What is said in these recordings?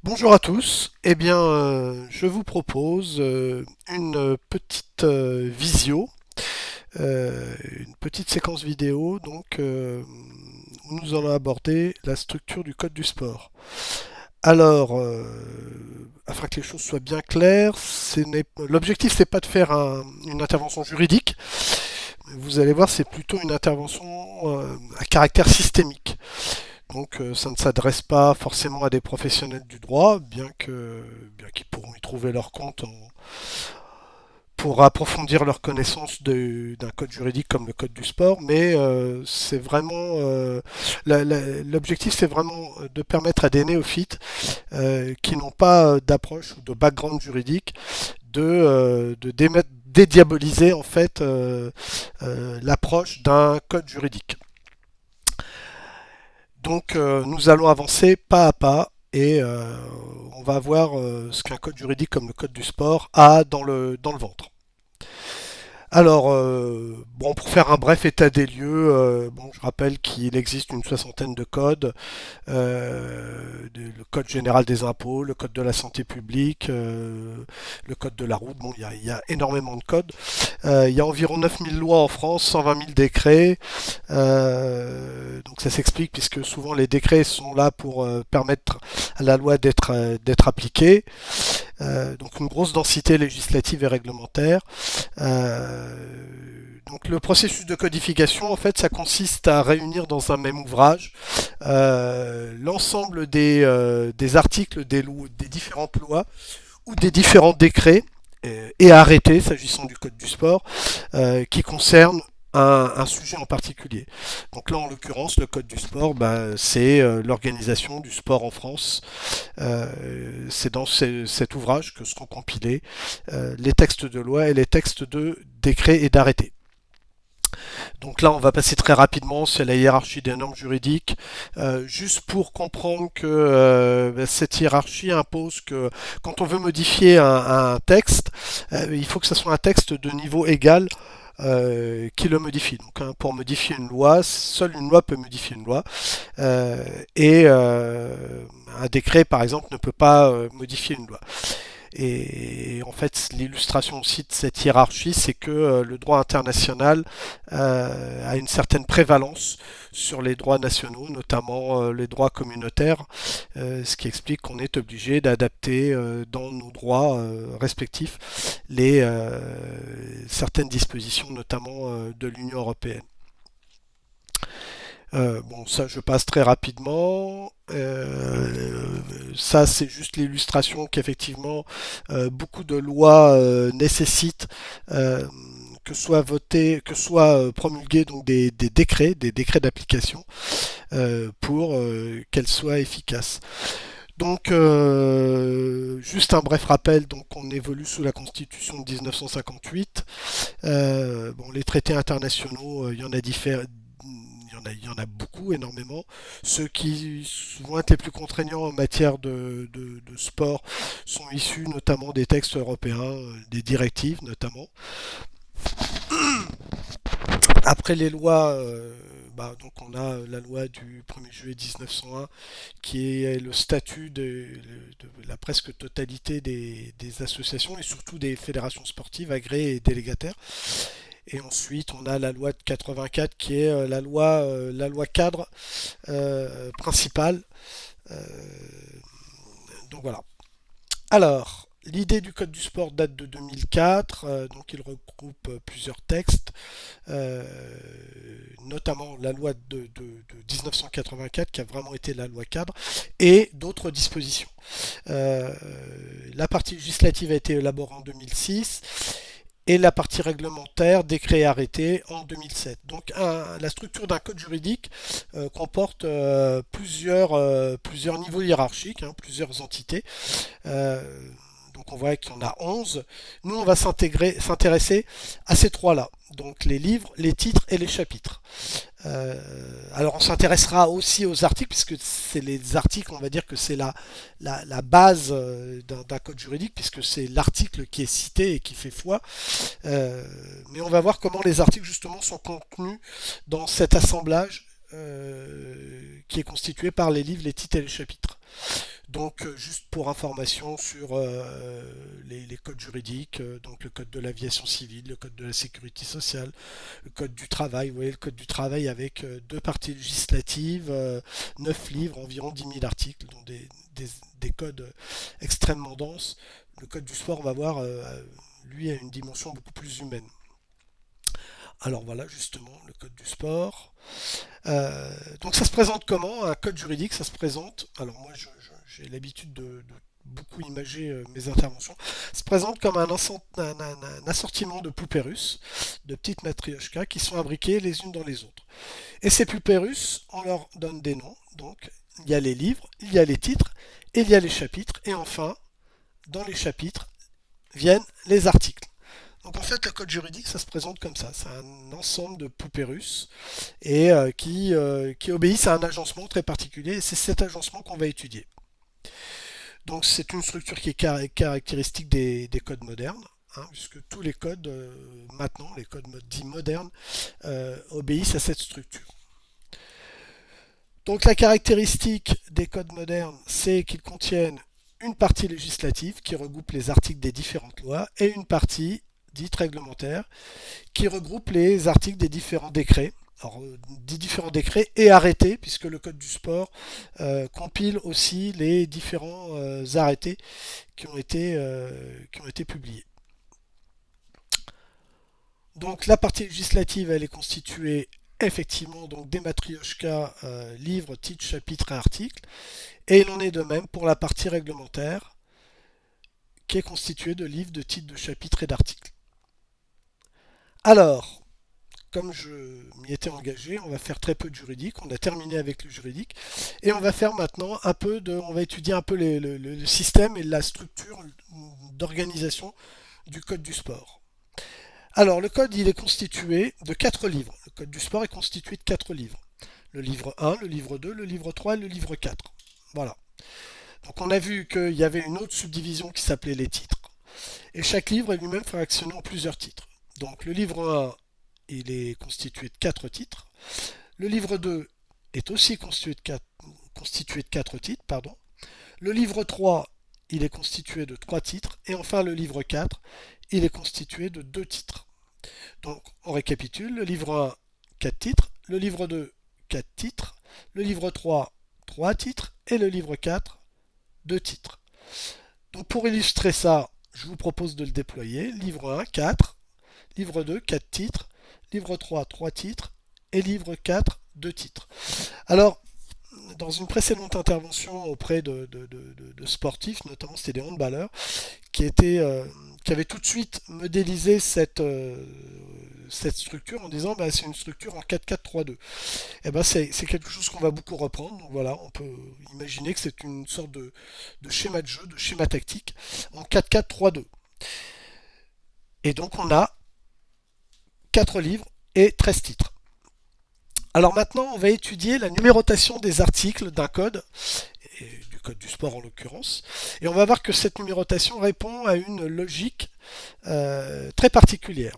Bonjour à tous. Je vous propose une petite visio, une petite séquence vidéo, où nous allons aborder la structure du code du sport. Alors, afin que les choses soient bien claires, l'objectif c'est pas de faire une intervention juridique. Vous allez voir, c'est plutôt une intervention à caractère systémique. Ça ne s'adresse pas forcément à des professionnels du droit, bien qu'ils pourront y trouver leur compte pour approfondir leur connaissance d'un code juridique comme le code du sport, mais c'est vraiment l'objectif, c'est vraiment de permettre à des néophytes qui n'ont pas d'approche ou de background juridique de dédiaboliser en fait l'approche d'un code juridique. Nous allons avancer pas à pas et on va voir ce qu'un code juridique comme le code du sport a dans le ventre. Pour faire un bref état des lieux, je rappelle qu'il existe une soixantaine de codes, le code général des impôts, le code de la santé publique, le code de la route. Bon, il y a énormément de codes. Il y a environ 9000 lois en France, 120 000 décrets. Donc ça s'explique puisque souvent les décrets sont là pour permettre à la loi d'être appliquée. Donc une grosse densité législative et réglementaire. Donc le processus de codification, en fait, ça consiste à réunir dans un même ouvrage l'ensemble des articles des différentes lois ou des différents décrets et arrêtés, s'agissant du code du sport, qui concernent un sujet en particulier. Donc là, en l'occurrence, le code du sport, c'est l'organisation du sport en France. C'est dans cet ouvrage que seront compilés les textes de loi et les textes de décrets et d'arrêtés. Donc là, on va passer très rapidement sur la hiérarchie des normes juridiques, juste pour comprendre que cette hiérarchie impose que quand on veut modifier un texte, il faut que ce soit un texte de niveau égal qui le modifie. Pour modifier une loi, seule une loi peut modifier une loi. Euh, un décret, par exemple, ne peut pas modifier une loi. Et en fait, l'illustration aussi de cette hiérarchie, c'est que le droit international a une certaine prévalence sur les droits nationaux, notamment les droits communautaires, ce qui explique qu'on est obligé d'adapter dans nos droits respectifs certaines dispositions, notamment de l'Union européenne. Ça je passe très rapidement. Ça c'est juste l'illustration qu'effectivement beaucoup de lois nécessitent que soient votés, que soient promulgués donc des décrets d'application pour qu'elles soient efficaces. Juste un bref rappel, donc on évolue sous la Constitution de 1958. Les traités internationaux, il y en a beaucoup, énormément. Ceux qui vont être les plus contraignants en matière de sport sont issus notamment des textes européens, des directives notamment. Après les lois, on a la loi du 1er juillet 1901 qui est le statut de la presque totalité des associations et surtout des fédérations sportives agréées et délégataires. Et ensuite, on a la loi de 84 qui est la loi cadre principale. Euh, voilà. Alors, l'idée du code du sport date de 2004, donc il regroupe plusieurs textes, euh, notamment la loi de 1984 qui a vraiment été la loi cadre, et d'autres dispositions. Euh, la partie législative a été élaborée en 2006 et la partie réglementaire, décret et arrêté en 2007. La structure d'un code juridique comporte plusieurs niveaux hiérarchiques, plusieurs entités. Euh, on voit qu'il y en a 11. Nous, on va s'intéresser à ces trois-là. Donc les livres, les titres et les chapitres. Alors on s'intéressera aussi aux articles, puisque c'est les articles, on va dire que c'est la base d'un code juridique, puisque c'est l'article qui est cité et qui fait foi. Mais on va voir comment les articles justement sont contenus dans cet assemblage qui est constitué par les livres, les titres et les chapitres. Donc, juste pour information sur les codes juridiques, donc le code de l'aviation civile, le code de la sécurité sociale, le code du travail. Vous voyez, le code du travail avec deux parties législatives, 9 livres, environ 10 000 articles, donc des codes extrêmement denses. Le code du sport, on va voir, lui, a une dimension beaucoup plus humaine. Alors voilà, justement, le code du sport. Donc ça se présente comment? Un code juridique, ça se présente. Alors moi, j'ai l'habitude de beaucoup imager mes interventions. Ça se présente comme un assortiment de poupées russes, de petites matrioshkas qui sont imbriquées les unes dans les autres. Et ces poupées russes, on leur donne des noms. Donc il y a les livres, il y a les titres, et il y a les chapitres. Et enfin, dans les chapitres viennent les articles. Donc en fait, le code juridique, ça se présente comme ça. C'est un ensemble de poupées russes et qui obéissent à un agencement très particulier. Et c'est cet agencement qu'on va étudier. Donc c'est une structure qui est caractéristique des codes modernes, hein, puisque tous les codes, maintenant, les codes dits modernes, obéissent à cette structure. Donc la caractéristique des codes modernes, c'est qu'ils contiennent une partie législative qui regroupe les articles des différentes lois et une partie dite réglementaire qui regroupe les articles des différents décrets. Alors, des différents décrets et arrêtés, puisque le Code du sport compile aussi les différents arrêtés qui ont été publiés. Donc la partie législative, elle est constituée effectivement donc des matrioshkas, livres, titres, chapitres et articles. Et il en est de même pour la partie réglementaire, qui est constituée de livres, de titres, de chapitres et d'articles. Alors, comme je m'y étais engagé, on va faire très peu de juridique. On a terminé avec le juridique. Et on va faire maintenant on va étudier un peu le système et la structure d'organisation du code du sport. Alors, le code, il est constitué de 4 livres. Le code du sport est constitué de 4 livres. Le livre 1, le livre 2, le livre 3 et le livre 4. Voilà. Donc on a vu qu'il y avait une autre subdivision qui s'appelait les titres. Et chaque livre est lui-même fractionné en plusieurs titres. Donc le livre 1, il est constitué de 4 titres. Le livre 2 est aussi constitué de 4 titres. Pardon. Le livre 3, il est constitué de 3 titres. Et enfin le livre 4, il est constitué de 2 titres. Donc on récapitule. Le livre 1, 4 titres. Le livre 2, 4 titres. Le livre 3, 3 titres. Et le livre 4, 2 titres. Donc pour illustrer ça, je vous propose de le déployer. Livre 1, 4. Livre 2, 4 titres. Livre 3, 3 titres. Et livre 4, 2 titres. Alors, dans une précédente intervention auprès de sportifs, notamment c'était des handballeurs, qui avaient tout de suite modélisé cette structure en disant bah, c'est une structure en 4-4-3-2. Et ben c'est quelque chose qu'on va beaucoup reprendre. Donc voilà, on peut imaginer que c'est une sorte de schéma de jeu, de schéma tactique en 4-4-3-2. Et donc on a 4 livres et 13 titres. Alors maintenant, on va étudier la numérotation des articles d'un code, et du code du sport en l'occurrence, et on va voir que cette numérotation répond à une logique très particulière.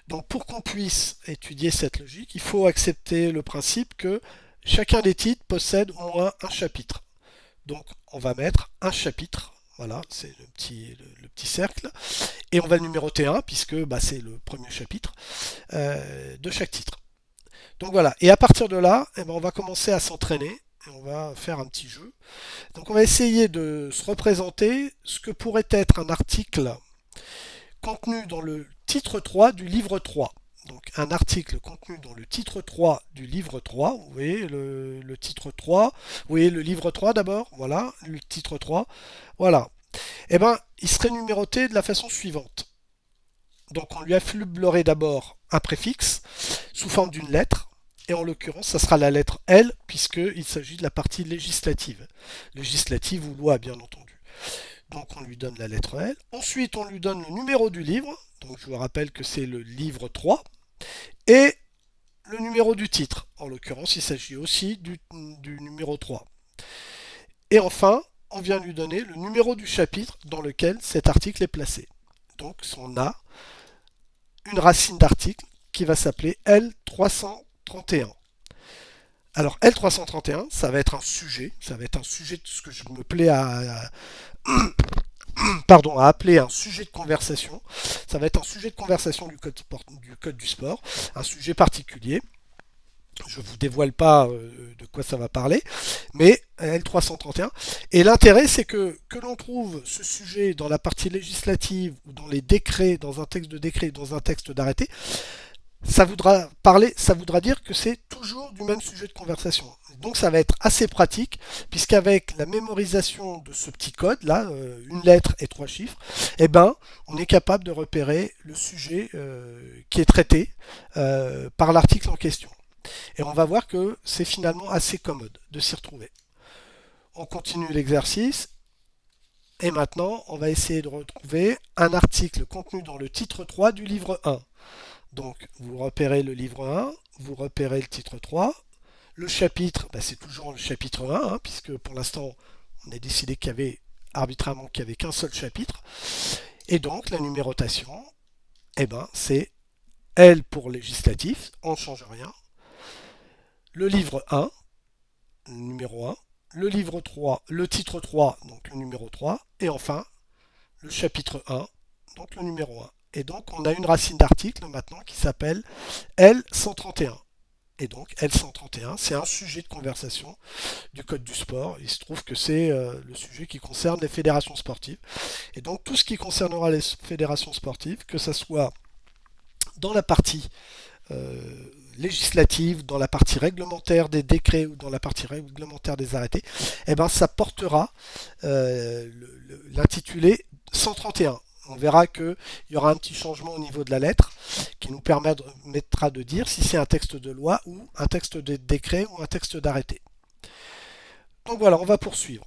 Donc pour qu'on puisse étudier cette logique, il faut accepter le principe que chacun des titres possède au moins un chapitre. Donc on va mettre un chapitre, voilà, c'est le petit cercle, et on va le numéroter 1, puisque bah, c'est le premier chapitre de chaque titre. Donc voilà, et à partir de là, eh ben, on va commencer à s'entraîner, et on va faire un petit jeu. Donc on va essayer de se représenter ce que pourrait être un article contenu dans le titre 3 du livre 3. Donc un article contenu dans le titre 3 du livre 3. Vous voyez le titre 3. Vous voyez le livre 3 d'abord. Voilà, le titre 3. Voilà. Eh bien, il serait numéroté de la façon suivante. Donc on lui affublerait d'abord un préfixe sous forme d'une lettre. Et en l'occurrence, ça sera la lettre L, puisqu'il s'agit de la partie législative. Législative ou loi, bien entendu. Donc on lui donne la lettre L. Ensuite, on lui donne le numéro du livre. Donc je vous rappelle que c'est le livre 3. Et le numéro du titre. En l'occurrence, il s'agit aussi du numéro 3. Et enfin, on vient lui donner le numéro du chapitre dans lequel cet article est placé. Donc on a une racine d'article qui va s'appeler L331. Alors L331, ça va être un sujet de ce que je me plais pardon, à appeler un sujet de conversation. Ça va être un sujet de conversation du code du sport, un sujet particulier. Je ne vous dévoile pas de quoi ça va parler, mais L331. Et l'intérêt, c'est que l'on trouve ce sujet dans la partie législative ou dans les décrets, dans un texte de décret, dans un texte d'arrêté, ça voudra dire que c'est toujours du même sujet de conversation. Donc ça va être assez pratique, puisqu'avec la mémorisation de ce petit code, là, une lettre et trois chiffres, eh ben, on est capable de repérer le sujet qui est traité par l'article en question. Et on va voir que c'est finalement assez commode de s'y retrouver. On continue l'exercice. Et maintenant, on va essayer de retrouver un article contenu dans le titre 3 du livre 1. Donc, vous repérez le livre 1, vous repérez le titre 3. Le chapitre, bah, c'est toujours le chapitre 1, hein, puisque pour l'instant, on a décidé qu'il y avait arbitrairement qu'il n'y avait qu'un seul chapitre. Et donc, la numérotation, eh ben, c'est L pour législatif, on ne change rien. Le livre 1, le numéro 1. Le livre 3, le titre 3, donc le numéro 3. Et enfin, le chapitre 1, donc le numéro 1. Et donc, on a une racine d'article maintenant qui s'appelle L131. Et donc, L131, c'est un sujet de conversation du Code du sport. Il se trouve que c'est le sujet qui concerne les fédérations sportives. Et donc, tout ce qui concernera les fédérations sportives, que ce soit dans la partie législative, dans la partie réglementaire des décrets ou dans la partie réglementaire des arrêtés, eh ben, ça portera l'intitulé 131. On verra qu'il y aura un petit changement au niveau de la lettre qui nous permettra de dire si c'est un texte de loi ou un texte de décret ou un texte d'arrêté. Donc voilà, on va poursuivre.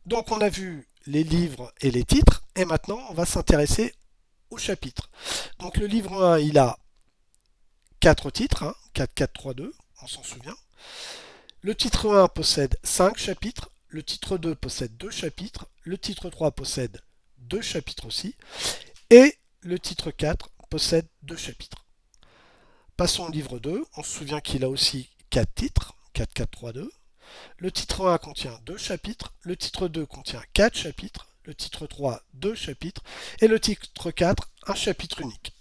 Donc on a vu les livres et les titres et maintenant on va s'intéresser au chapitre. Donc le livre 1, il a 4 titres, hein, 4, 4, 3, 2, on s'en souvient. Le titre 1 possède 5 chapitres, le titre 2 possède 2 chapitres, le titre 3 possède 2 chapitres aussi, et le titre 4 possède 2 chapitres. Passons au livre 2, on se souvient qu'il a aussi 4 titres, 4, 4, 3, 2. Le titre 1 contient 2 chapitres, le titre 2 contient 4 chapitres, le titre 3 2 chapitres, et le titre 4 un chapitre unique.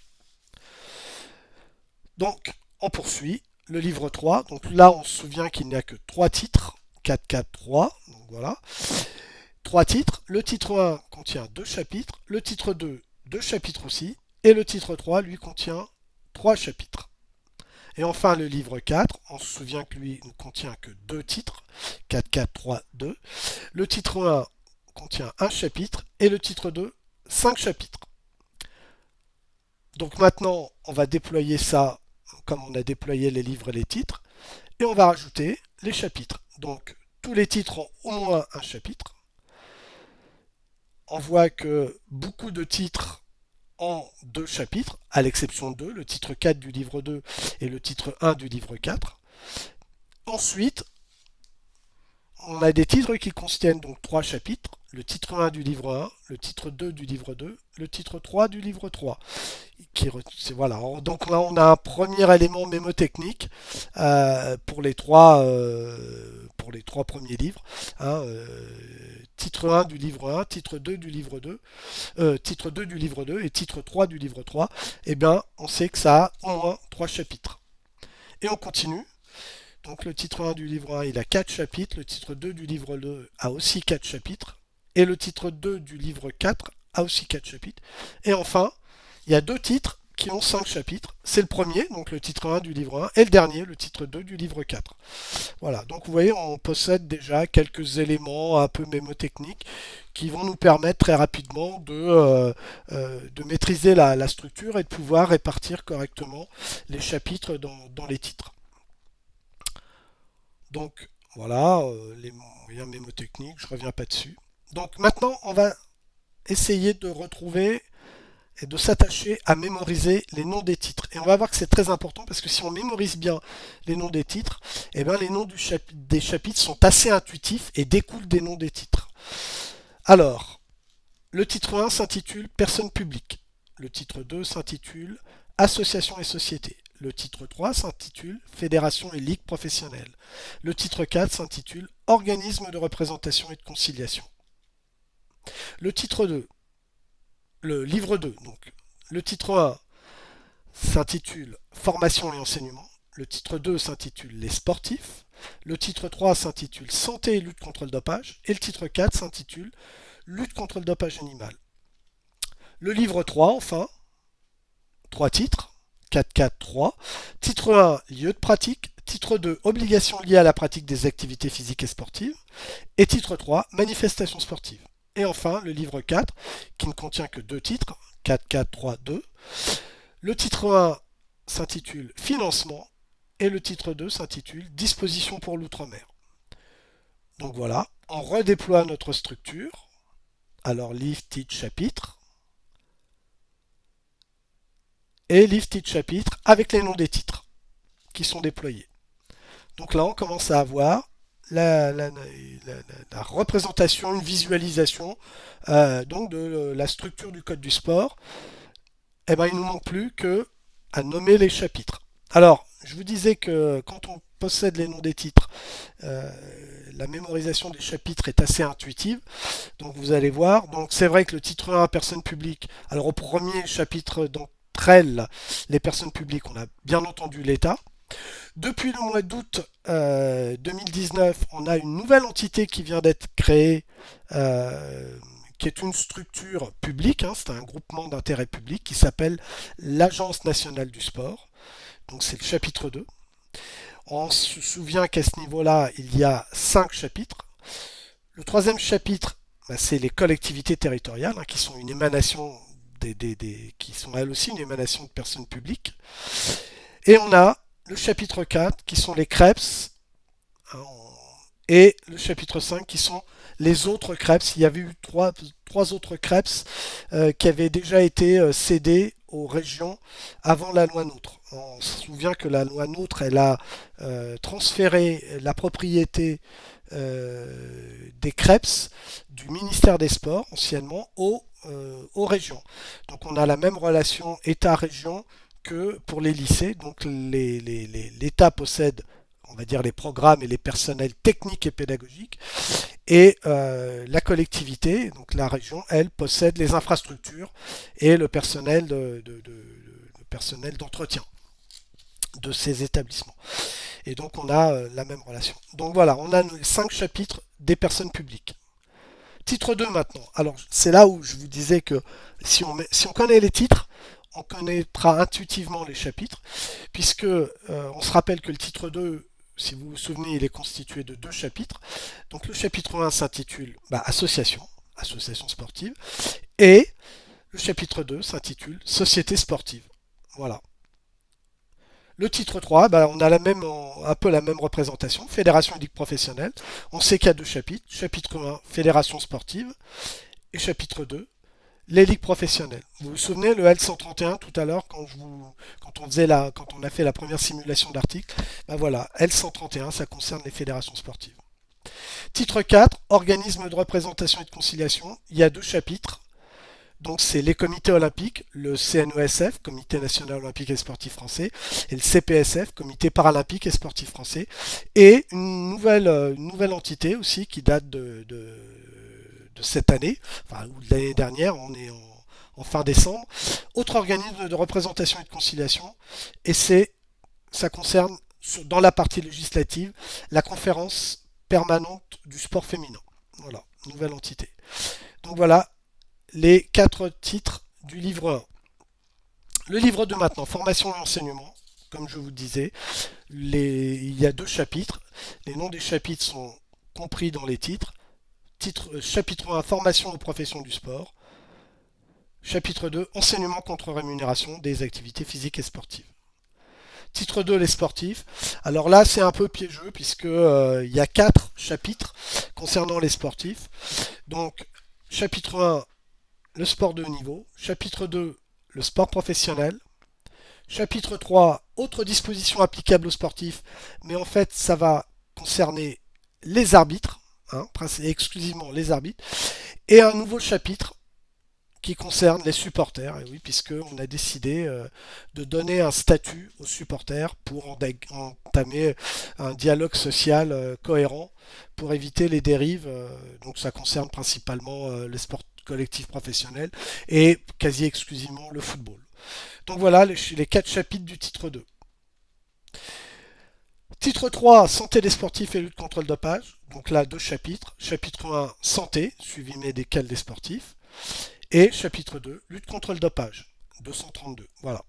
Donc, on poursuit. Le livre 3, donc là on se souvient qu'il n'y a que 3 titres, 4, 4, 3, donc voilà. 3 titres, le titre 1 contient 2 chapitres, le titre 2, 2 chapitres aussi, et le titre 3 lui contient 3 chapitres. Et enfin le livre 4, on se souvient que lui ne contient que 2 titres, 4, 4, 3, 2. Le titre 1 contient 1 chapitre, et le titre 2, 5 chapitres. Donc maintenant, on va déployer ça comme on a déployé les livres et les titres, et on va rajouter les chapitres. Donc tous les titres ont au moins un chapitre. On voit que beaucoup de titres ont 2 chapitres, à l'exception de 2, le titre 4 du livre 2 et le titre 1 du livre 4. Ensuite, on a des titres qui contiennent donc 3 chapitres, le titre 1 du livre 1, le titre 2 du livre 2, le titre 3 du livre 3. Voilà. Donc là, on a un premier élément mémotechnique pour les trois premiers livres. Hein, titre 1 du livre 1, titre 2 du livre 2, titre 2 du livre 2 et titre 3 du livre 3. Eh bien, on sait que ça a au moins 3 chapitres. Et on continue. Donc le titre 1 du livre 1, il a 4 chapitres, le titre 2 du livre 2 a aussi 4 chapitres, et le titre 2 du livre 4 a aussi 4 chapitres. Et enfin, il y a 2 titres qui ont 5 chapitres. C'est le premier, donc le titre 1 du livre 1, et le dernier, le titre 2 du livre 4. Voilà, donc vous voyez, on possède déjà quelques éléments un peu mémotechniques qui vont nous permettre très rapidement de maîtriser la structure et de pouvoir répartir correctement les chapitres dans les titres. Donc voilà, les moyens mémotechniques, je ne reviens pas dessus. Donc maintenant, on va essayer de retrouver et de s'attacher à mémoriser les noms des titres. Et on va voir que c'est très important parce que si on mémorise bien les noms des titres, eh bien les noms des chapitres sont assez intuitifs et découlent des noms des titres. Alors, le titre 1 s'intitule Personne publique. Le titre 2 s'intitule Association et société. Le titre 3 s'intitule Fédération et Ligue professionnelle. Le titre 4 s'intitule Organisme de représentation et de conciliation. Le titre 2, le livre 2, donc le titre 1 s'intitule Formation et enseignement. Le titre 2 s'intitule Les sportifs. Le titre 3 s'intitule Santé et lutte contre le dopage. Et le titre 4 s'intitule Lutte contre le dopage animal. Le livre 3, enfin, 3 titres, 4, 4, 3. Titre 1, lieu de pratique. Titre 2, obligations liées à la pratique des activités physiques et sportives. Et titre 3, manifestations sportives. Et enfin, le livre 4, qui ne contient que 2 titres, 4, 4, 3, 2. Le titre 1 s'intitule Financement et le titre 2 s'intitule Dispositions pour l'outre-mer. Donc voilà, on redéploie notre structure. Alors livre, titre, chapitre. Et livre, titre, chapitre avec les noms des titres qui sont déployés. Donc là, on commence à avoir la représentation, une visualisation donc de la structure du code du sport. Eh ben, il ne nous manque plus que à nommer les chapitres. Alors, je vous disais que quand on possède les noms des titres, la mémorisation des chapitres est assez intuitive. Donc vous allez voir. Donc c'est vrai que le titre 1, personne publique. Alors au premier chapitre d'entre elles, les personnes publiques, on a bien entendu l'État. Depuis le mois d'août 2019, on a une nouvelle entité qui vient d'être créée, qui est une structure publique, hein, c'est un groupement d'intérêt public qui s'appelle l'Agence nationale du sport. Donc c'est le chapitre 2. On se souvient qu'à ce niveau-là, il y a 5 chapitres. Le troisième chapitre, bah, c'est les collectivités territoriales, hein, qui sont une émanation qui sont elles aussi une émanation de personnes publiques. Et on a le chapitre 4 qui sont les CREPS, hein, et le chapitre 5 qui sont les autres CREPS. Il y avait eu trois autres CREPS qui avaient déjà été cédés aux régions avant la loi NOTRe. On se souvient que la loi NOTRe, elle a transféré la propriété des CREPS du ministère des Sports, anciennement, aux régions. Donc on a la même relation État-région que pour les lycées. Donc l'État possède, on va dire, les programmes et les personnels techniques et pédagogiques. Et la collectivité, donc la région, elle possède les infrastructures et le personnel d'entretien de ces établissements. Et donc on a la même relation. Donc voilà, on a 5 chapitres des personnes publiques. Titre 2 maintenant. Alors c'est là où je vous disais que si on connaît les titres, on connaîtra intuitivement les chapitres, puisque on se rappelle que le titre 2, si vous vous souvenez, il est constitué de 2 chapitres. Donc le chapitre 1 s'intitule Association sportive, et le chapitre 2 s'intitule Société sportive. Voilà. Le titre 3, on a un peu la même représentation, Fédération et Ligue professionnelle. On sait qu'il y a 2 chapitres. Chapitre 1, Fédération sportive, et chapitre 2, les ligues professionnelles. Vous vous souvenez le L131 tout à l'heure quand on a fait la première simulation d'article. Voilà, L131, ça concerne les fédérations sportives. Titre 4, organisme de représentation et de conciliation. Il y a 2 chapitres. Donc c'est les comités olympiques, le CNESF, Comité national olympique et sportif français, et le CPSF, Comité paralympique et sportif français, et une nouvelle entité aussi qui date de cette année, enfin ou de l'année dernière, on est en fin décembre, autre organisme de représentation et de conciliation, et ça concerne dans la partie législative la conférence permanente du sport féminin. Voilà, nouvelle entité. Donc voilà les 4 titres du livre 1. Le livre 2 maintenant, formation et enseignement. Comme je vous disais, il y a 2 chapitres. Les noms des chapitres sont compris dans les titres. Chapitre 1, formation aux professions du sport. Chapitre 2, enseignement contre rémunération des activités physiques et sportives. Titre 2, les sportifs. Alors là, c'est un peu piégeux puisque il y a 4 chapitres concernant les sportifs. Donc, chapitre 1, le sport de haut niveau. Chapitre 2, le sport professionnel. Chapitre 3, autres dispositions applicables aux sportifs. Mais en fait, ça va concerner les arbitres, exclusivement les arbitres. Et un nouveau chapitre qui concerne les supporters. Et oui, puisqu'on a décidé de donner un statut aux supporters pour entamer un dialogue social cohérent pour éviter les dérives. Donc ça concerne principalement les sports collectifs professionnels et quasi exclusivement le football. Donc voilà les 4 chapitres du titre 2. Titre 3, santé des sportifs et lutte contre le dopage. Donc là, 2 chapitres. Chapitre 1, santé, suivi médical des sportifs. Et chapitre 2, lutte contre le dopage. 232. Voilà.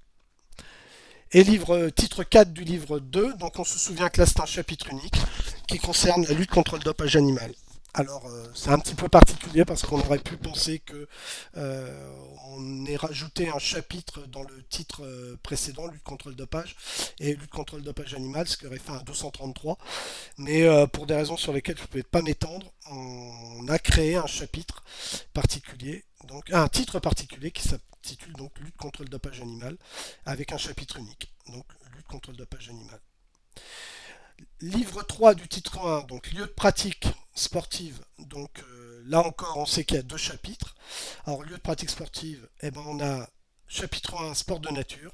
Et titre 4 du livre 2, donc on se souvient que là c'est un chapitre unique qui concerne la lutte contre le dopage animal. Alors c'est un petit peu particulier parce qu'on aurait pu penser que on ait rajouté un chapitre dans le titre précédent, lutte contre le dopage et lutte contre le dopage animal, ce qui aurait fait un 233. Mais pour des raisons sur lesquelles je ne pouvais pas m'étendre, on a créé un chapitre particulier, donc un titre particulier qui s'intitule donc lutte contre le dopage animal avec un chapitre unique, donc lutte contre le dopage animal. Livre 3 du titre 1, donc lieu de pratique sportive. Donc là encore, on sait qu'il y a 2 chapitres. Alors, lieu de pratique sportive, eh ben, on a chapitre 1, sport de nature,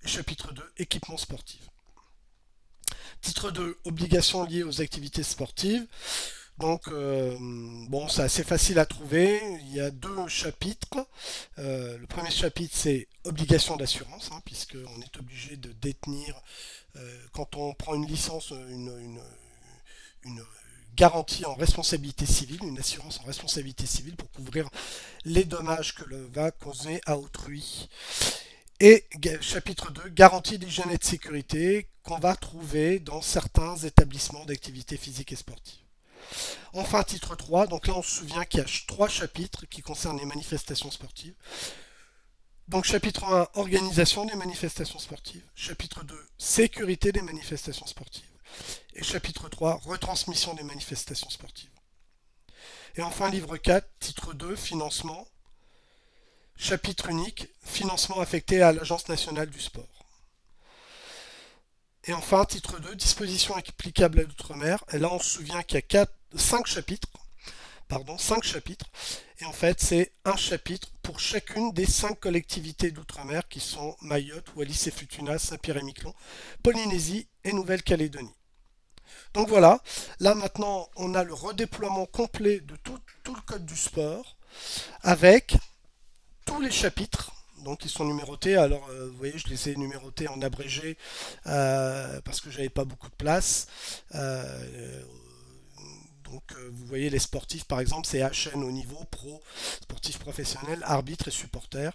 et chapitre 2, équipement sportif. Titre 2, obligations liées aux activités sportives. Donc, bon, c'est assez facile à trouver. Il y a 2 chapitres. Le premier chapitre, c'est obligation d'assurance, hein, puisqu'on est obligé de détenir, quand on prend une licence, une garantie en responsabilité civile, une assurance en responsabilité civile pour couvrir les dommages que va causer à autrui. Et chapitre 2, garantie d'hygiène et de sécurité qu'on va trouver dans certains établissements d'activité physique et sportive. Enfin, titre 3, donc là on se souvient qu'il y a 3 chapitres qui concernent les manifestations sportives. Donc chapitre 1, organisation des manifestations sportives. Chapitre 2, sécurité des manifestations sportives. Et chapitre 3, retransmission des manifestations sportives. Et enfin, livre 4, titre 2, financement. Chapitre unique, financement affecté à l'Agence nationale du sport. Et enfin, titre 2, dispositions applicables à l'outre-mer. Et là, on se souvient qu'il y a 5 chapitres. Pardon, 5 chapitres. Et en fait, c'est un chapitre pour chacune des 5 collectivités d'outre-mer qui sont Mayotte, Wallis et Futuna, Saint-Pierre et Miquelon, Polynésie et Nouvelle-Calédonie. Donc voilà, là maintenant, on a le redéploiement complet de tout le code du sport avec tous les chapitres. Donc ils sont numérotés. Alors vous voyez, je les ai numérotés en abrégé parce que j'avais pas beaucoup de place. Vous voyez les sportifs par exemple, c'est HN au niveau pro, sportif professionnel, arbitre et supporter.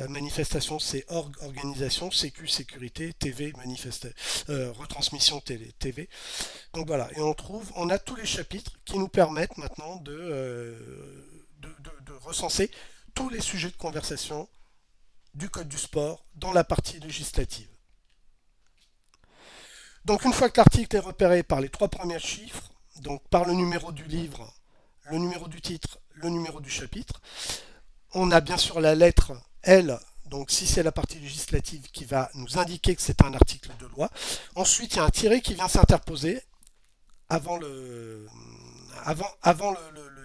Manifestation c'est organisation, sécu sécurité, TV retransmission télé, TV. Donc voilà, et on a tous les chapitres qui nous permettent maintenant de recenser tous les sujets de conversation du code du sport dans la partie législative. Donc une fois que l'article est repéré par les 3 premiers chiffres, donc par le numéro du livre, le numéro du titre, le numéro du chapitre, on a bien sûr la lettre L, donc si c'est la partie législative qui va nous indiquer que c'est un article de loi. Ensuite, il y a un tiret qui vient s'interposer avant le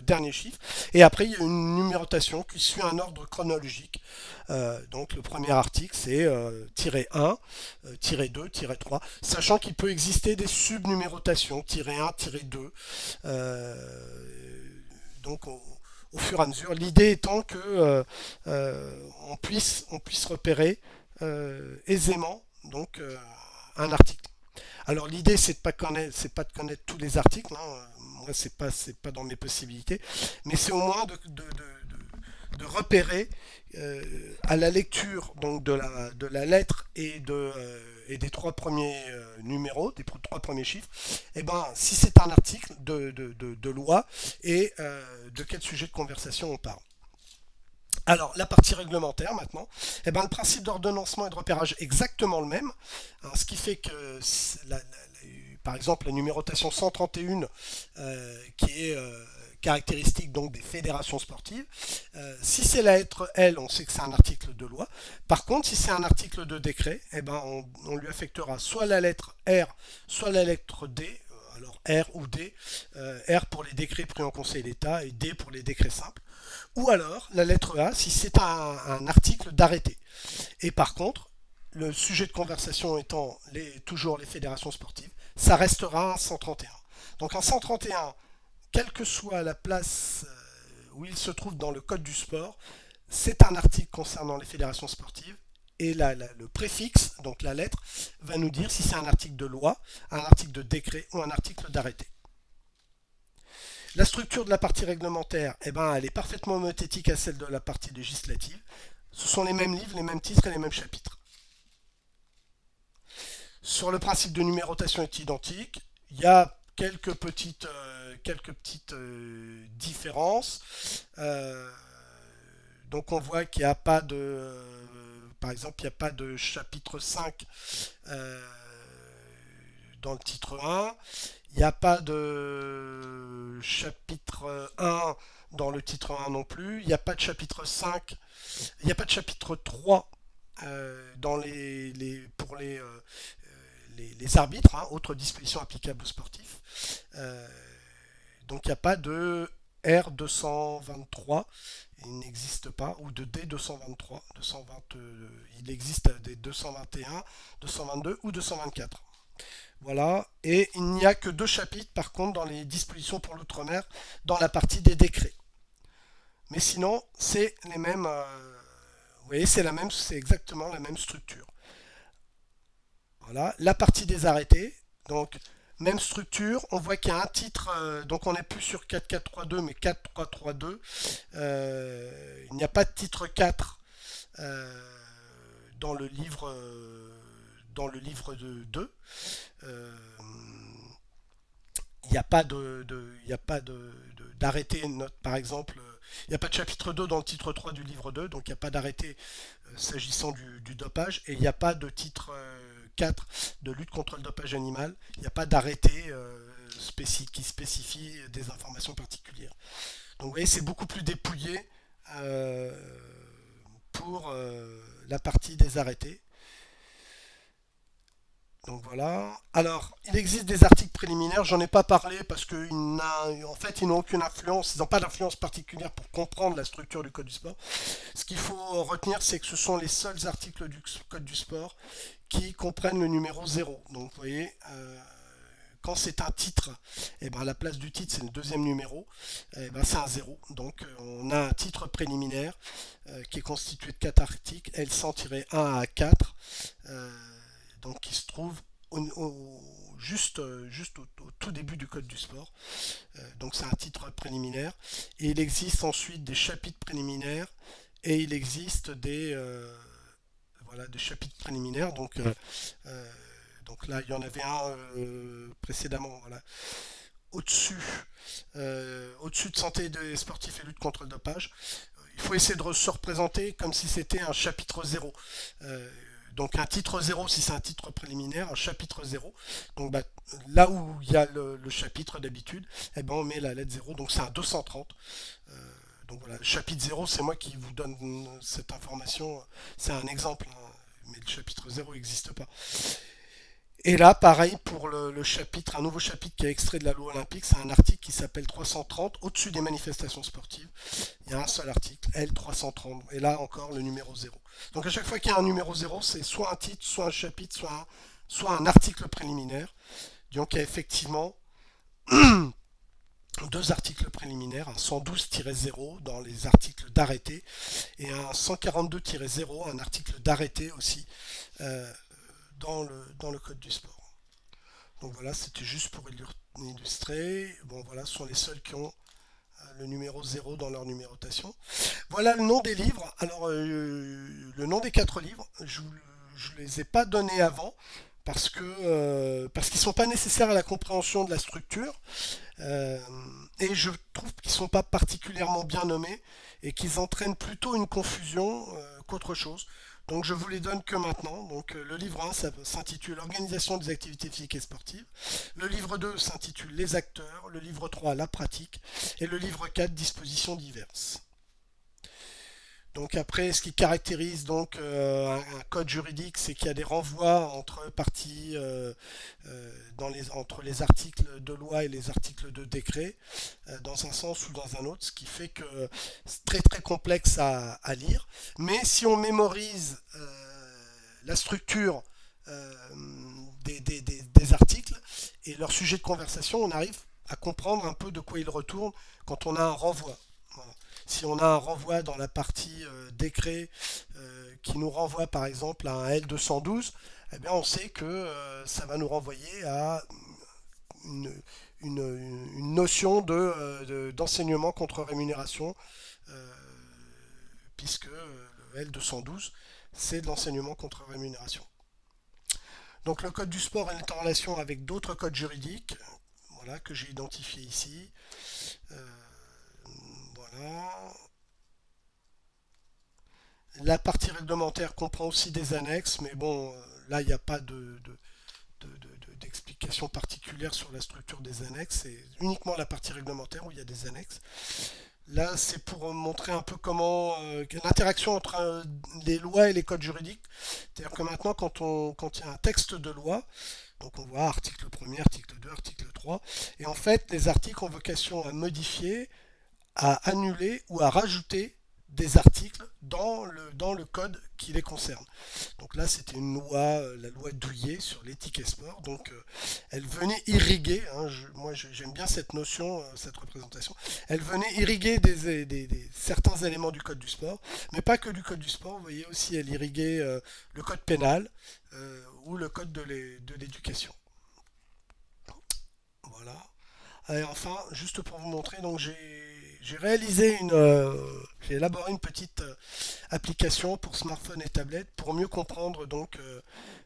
dernier chiffre. Et après, il y a une numérotation qui suit un ordre chronologique. Donc le premier article, c'est tiret 1, tiret 2, tiret 3, sachant qu'il peut exister des subnumérotations, tiret 1, tiret 2. Donc au fur et à mesure, l'idée étant que on puisse repérer aisément donc, un article. Alors l'idée c'est pas de connaître tous les articles, hein. Moi c'est pas dans mes possibilités, mais c'est au moins de repérer à la lecture donc de la lettre et des 3 premiers numéros, des 3 premiers chiffres, et ben si c'est un article de loi et de quel sujet de conversation on parle. Alors, la partie réglementaire maintenant, eh ben, le principe d'ordonnancement et de repérage est exactement le même, hein, ce qui fait que, par exemple, la numérotation 131, qui est caractéristique donc des fédérations sportives, si c'est la lettre L, on sait que c'est un article de loi. Par contre, si c'est un article de décret, eh ben, on lui affectera soit la lettre R, soit la lettre D, alors R ou D, R pour les décrets pris en Conseil d'État et D pour les décrets simples. Ou alors la lettre A si c'est un article d'arrêté. Et par contre, le sujet de conversation étant toujours les fédérations sportives, ça restera un 131. Donc un 131, quelle que soit la place où il se trouve dans le code du sport, c'est un article concernant les fédérations sportives. Et le préfixe, donc la lettre, va nous dire si c'est un article de loi, un article de décret ou un article d'arrêté. La structure de la partie réglementaire, eh ben, elle est parfaitement homothétique à celle de la partie législative. Ce sont les mêmes livres, les mêmes titres et les mêmes chapitres. Sur le principe de numérotation est identique. Il y a quelques petites différences. Donc on voit qu'il n'y a pas de... par exemple, il n'y a pas de chapitre 5 dans le titre 1. Il n'y a pas de chapitre 1 dans le titre 1 non plus. Il n'y a pas de chapitre 5. Il n'y a pas de chapitre 3 pour les arbitres, hein, autres dispositions applicables aux sportifs. Donc il n'y a pas de R223, il n'existe pas, ou de D223, 220, il existe des 221, 222 ou 224. Voilà, et il n'y a que 2 chapitres par contre dans les dispositions pour l'outre-mer, dans la partie des décrets. Mais sinon, c'est les mêmes, vous voyez, c'est exactement la même structure. Voilà, la partie des arrêtés, donc même structure, on voit qu'il y a un titre, donc on n'est plus sur 4432 mais 4332. Il n'y a pas de titre 4 dans le livre de 2. Il n'y a pas d'arrêté, par exemple, il n'y a pas de chapitre 2 dans le titre 3 du livre 2, donc il n'y a pas d'arrêté s'agissant du dopage, et il n'y a pas de titre 4 de lutte contre le dopage animal, il n'y a pas d'arrêté qui spécifie des informations particulières. Donc vous voyez, c'est beaucoup plus dépouillé euh, pour la partie des arrêtés. Donc voilà. Alors, il existe des articles préliminaires, j'en ai pas parlé parce qu'en fait, ils n'ont aucune influence, ils n'ont pas d'influence particulière pour comprendre la structure du code du sport. Ce qu'il faut retenir, c'est que ce sont les seuls articles du code du sport qui comprennent le numéro 0. Donc, vous voyez, quand c'est un titre, et ben, à la place du titre, c'est le deuxième numéro, et ben, c'est un 0. Donc, on a un titre préliminaire qui est constitué de 4 articles, L100-1 à 4. Donc qui se trouve juste au tout début du code du sport. Donc c'est un titre préliminaire. Et il existe ensuite des chapitres préliminaires et il existe des chapitres préliminaires. Donc là, il y en avait un précédemment. Voilà. Au-dessus, au-dessus de santé des sportifs et lutte contre le dopage, il faut essayer de se représenter comme si c'était un chapitre 0. Donc un titre 0 si c'est un titre préliminaire, un chapitre 0. Donc là où il y a le chapitre d'habitude, eh ben, on met la lettre 0, donc c'est un 230. Donc voilà, le chapitre 0, c'est moi qui vous donne cette information, c'est un exemple, hein, mais le chapitre 0 n'existe pas. Et là, pareil pour le chapitre, un nouveau chapitre qui est extrait de la loi olympique, c'est un article qui s'appelle 330, au-dessus des manifestations sportives. Il y a un seul article, L330, et là encore le numéro 0. Donc à chaque fois qu'il y a un numéro 0, c'est soit un titre, soit un chapitre, soit un article préliminaire. Donc il y a effectivement 2 articles préliminaires, un 112-0 dans les articles d'arrêté, et un 142-0, un article d'arrêté aussi. Dans le code du sport. Donc voilà, c'était juste pour illustrer. Bon voilà, ce sont les seuls qui ont le numéro 0 dans leur numérotation. Voilà le nom des livres. Alors le nom des 4 livres, je ne les ai pas donnés avant parce qu'ils ne sont pas nécessaires à la compréhension de la structure. Et je trouve qu'ils ne sont pas particulièrement bien nommés et qu'ils entraînent plutôt une confusion qu'autre chose. Donc je vous les donne que maintenant. Donc le livre 1 ça s'intitule Organisation des activités physiques et sportives. Le livre 2 s'intitule Les acteurs. Le livre 3 La pratique. Et le livre 4 Dispositions diverses. Donc après, ce qui caractérise donc un code juridique, c'est qu'il y a des renvois entre parties entre les articles de loi et les articles de décret, dans un sens ou dans un autre, ce qui fait que c'est très très complexe à lire. Mais si on mémorise la structure euh, des articles et leur sujet de conversation, on arrive à comprendre un peu de quoi ils retournent quand on a un renvoi. Voilà. Si on a un renvoi dans la partie décret qui nous renvoie par exemple à un L212, eh bien on sait que ça va nous renvoyer à une, une notion d'enseignement contre rémunération, euh, puisque le L212, c'est de l'enseignement contre rémunération. Donc le code du sport est en relation avec d'autres codes juridiques, voilà, que j'ai identifié ici. Euh, voilà. La partie réglementaire comprend aussi des annexes, mais bon, là, il n'y a pas d'explication particulière sur la structure des annexes. C'est uniquement la partie réglementaire où il y a des annexes. Là, c'est pour montrer un peu comment l'interaction entre les lois et les codes juridiques. C'est-à-dire que maintenant, quand il y a un texte de loi, donc on voit article 1er, article 2, article 3, et en fait, les articles ont vocation à modifier, à annuler ou à rajouter des articles dans le code qui les concerne. Donc là, c'était une loi, la loi Douillet sur l'éthique et sport. Donc elle venait irriguer, hein, moi j'aime bien cette notion, cette représentation, elle venait irriguer certains éléments du code du sport, mais pas que du code du sport, vous voyez aussi, elle irriguait le code pénal ou le code de l'éducation. Voilà. Et enfin, juste pour vous montrer, donc j'ai élaboré une petite application pour smartphone et tablette pour mieux comprendre donc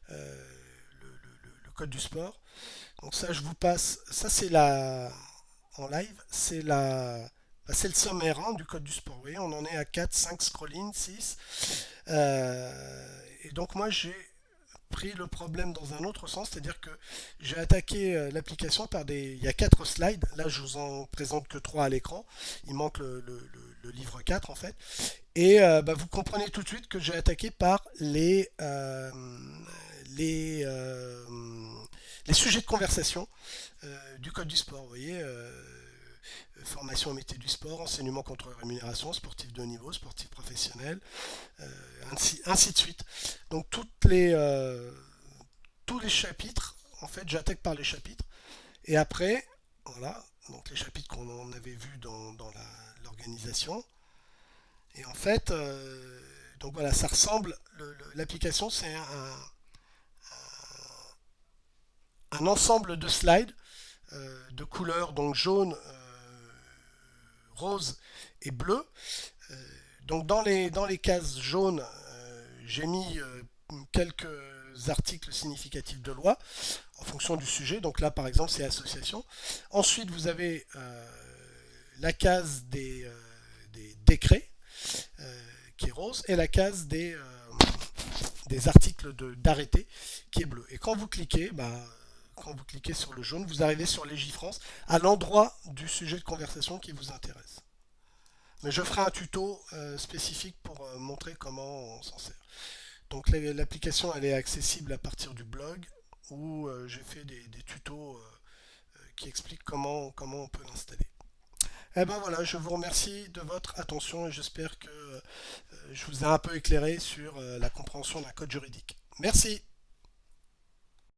le code du sport. Donc ça, je vous passe, ça c'est la en live, c'est le sommaire hein, du code du sport. Vous voyez, on en est à 4, 5 scrollings, 6. Et donc moi j'ai pris le problème dans un autre sens, c'est-à-dire que j'ai attaqué l'application par des... Il y a 4 slides, là je vous en présente que 3 à l'écran, il manque le livre 4 en fait, et bah, vous comprenez tout de suite que j'ai attaqué par les, euh, les sujets de conversation du code du sport, vous voyez, formation au métier du sport, enseignement contre rémunération, sportif de haut niveau, sportif professionnel, ainsi de suite. Donc tous les chapitres, en fait, j'attaque par les chapitres. Et après, voilà, donc les chapitres qu'on avait vus dans l'organisation. Et en fait, donc voilà, ça ressemble, l'application, c'est un ensemble de slides de couleurs, donc jaune, rose et bleu. Donc dans les cases jaunes, j'ai mis quelques articles significatifs de loi en fonction du sujet. Donc là, par exemple, c'est association. Ensuite, vous avez la case des décrets qui est rose et la case des articles d'arrêté qui est bleu. Et quand vous cliquez sur le jaune, vous arrivez sur Légifrance à l'endroit du sujet de conversation qui vous intéresse. Mais je ferai un tuto spécifique pour montrer comment on s'en sert. Donc l'application elle est accessible à partir du blog où j'ai fait des tutos qui expliquent comment on peut l'installer. Eh ben voilà, je vous remercie de votre attention et j'espère que je vous ai un peu éclairé sur la compréhension d'un code juridique. Merci.